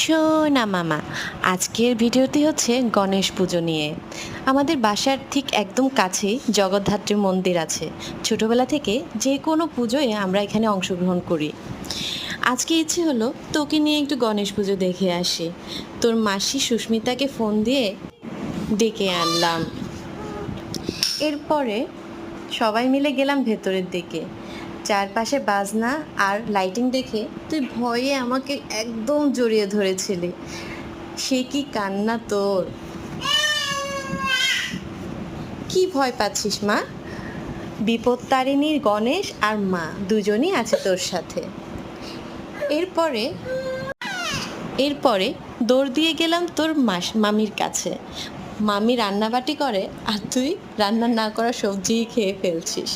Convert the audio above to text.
শোনা মামা, আজকের ভিডিওটি হচ্ছে গণেশ পুজো নিয়ে। আমাদের বাসার ঠিক একদম কাছেই জগদ্ধাত্রী মন্দির আছে। ছোটবেলা থেকে যে কোনো পুজোয় আমরা এখানে অংশগ্রহণ করি। আজকে ইচ্ছে হলো তোকে নিয়ে একটু গণেশ পুজো দেখে আসি। তোর মাসি সুস্মিতাকে ফোন দিয়ে ডেকে আনলাম। এরপরে সবাই মিলে গেলাম ভেতরের দিকে। চারপাশে বাজনা আর লাইটিং দেখে তুই ভয়ে আমাকে একদম জড়িয়ে ধরেছিলি। সে কি কান্না তোর! কি ভয় পাচ্ছিস মা? বিপত্তারিণীর গণেশ আর মা দুজনই আছে তোর সাথে। এরপরে এরপরে দৌড় দিয়ে গেলাম তোর মামির কাছে। মামি রান্নাবাটি করে আর তুই রান্না না করা সবজিই খেয়ে ফেলছিস।